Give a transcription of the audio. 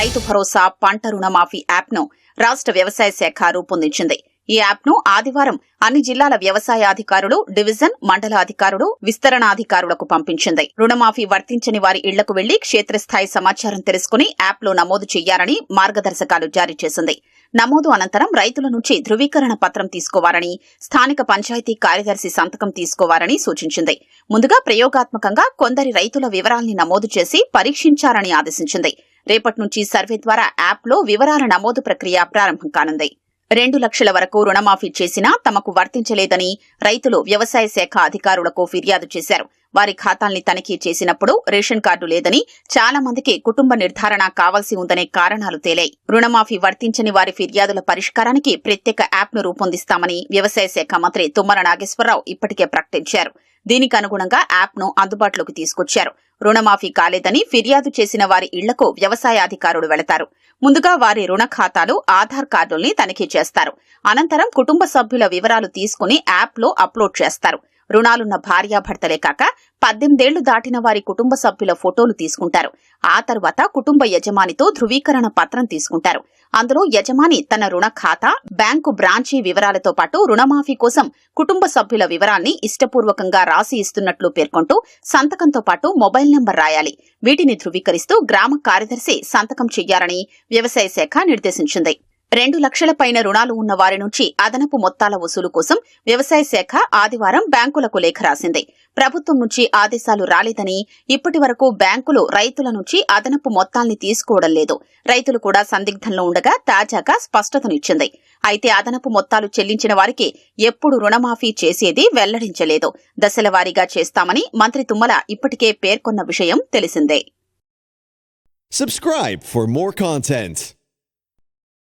రైతు భరోసా పంట రుణమాఫీ యాప్ను రాష్ట్ర వ్యవసాయ శాఖ రూపొందించింది. ఈ యాప్ను ఆదివారం అన్ని జిల్లాల వ్యవసాయాధికారులు, డివిజన్, మండల అధికారులు, విస్తరణాధికారులకు పంపించింది. రుణమాఫీ వర్తించని వారి ఇళ్లకు వెళ్లి క్షేత్రస్థాయి సమాచారం తెలుసుకుని యాప్లో నమోదు చేయాలని మార్గదర్శకాలు జారీ చేసింది. నమోదు అనంతరం రైతుల నుంచి ధృవీకరణ పత్రం తీసుకోవాలని, స్థానిక పంచాయతీ కార్యదర్శి సంతకం తీసుకోవాలని సూచించింది. ముందుగా ప్రయోగాత్మకంగా కొందరి రైతుల వివరాల్ని నమోదు చేసి పరీక్షించాలని ఆదేశించింది. రేపటి నుంచి సర్వే ద్వారా యాప్లో వివరాల నమోదు ప్రక్రియ ప్రారంభం కానుంది. 2 లక్షల వరకు రుణమాఫీ చేసినా తమకు వర్తించలేదని రైతులు వ్యవసాయ శాఖ అధికారులకు ఫిర్యాదు చేశారు. వారి ఖాతాల్ని తనిఖీ చేసినప్పుడు రేషన్ కార్డు లేదని, చాలా మందికి కుటుంబ నిర్ధారణ కావాల్సి ఉందనే కారణాలు తేలాయి. రుణమాఫీ వర్తించని వారి ఫిర్యాదుల పరిష్కారానికి ప్రత్యేక యాప్ను రూపొందిస్తామని వ్యవసాయ శాఖ మంత్రి తుమ్మల నాగేశ్వరరావు ఇప్పటికే ప్రకటించారు. దీనికి అనుగుణంగా యాప్ను అందుబాటులోకి తీసుకొచ్చారు. రుణమాఫీ కాలేదని ఫిర్యాదు చేసిన వారి ఇళ్లకు వ్యవసాయాధికారులు వెళతారు. ముందుగా వారి రుణ ఖాతాలు, ఆధార్ కార్డుల్ని తనిఖీ చేస్తారు. అనంతరం కుటుంబ సభ్యుల వివరాలు తీసుకుని యాప్లో అప్లోడ్ చేస్తారు. రుణాలున్న భార్యాభర్తలే కాక 18 ఏళ్లు దాటిన వారి కుటుంబ సభ్యుల ఫోటోలు తీసుకుంటారు. ఆ తర్వాత కుటుంబ యజమానితో ధృవీకరణ పత్రం తీసుకుంటారు. అందులో యజమాని తన రుణ ఖాతా, బ్యాంకు బ్రాంచీ వివరాలతో పాటు రుణమాఫీ కోసం కుటుంబ సభ్యుల వివరాల్ని ఇష్టపూర్వకంగా రాసి ఇస్తున్నట్లు పేర్కొంటూ సంతకంతో పాటు మొబైల్ నెంబర్ రాయాలి. వీటిని ధృవీకరిస్తూ గ్రామ కార్యదర్శి సంతకం చెయ్యాలని వ్యవసాయ శాఖ నిర్దేశించింది. 2 లక్షల పైన రుణాలు ఉన్న వారి నుంచి అదనపు మొత్తాల వసూలు కోసం వ్యవసాయ శాఖ ఆదివారం బ్యాంకులకు లేఖ రాసింది. ప్రభుత్వం నుంచి ఆదేశాలు రాలేదని, ఇప్పటి వరకు బ్యాంకులు రైతుల నుంచి అదనపు మొత్తాల్ని తీసుకోవడం లేదు. రైతులు కూడా సందిగ్ధంలో ఉండగా తాజాగా స్పష్టతనిచ్చింది. అయితే అదనపు మొత్తాలు చెల్లించిన వారికి ఎప్పుడు రుణమాఫీ చేసేది వెల్లడించలేదు. దశల వారీగా చేస్తామని మంత్రి తుమ్మల ఇప్పటికే పేర్కొన్న విషయం తెలిసిందే. Subscribe for more content.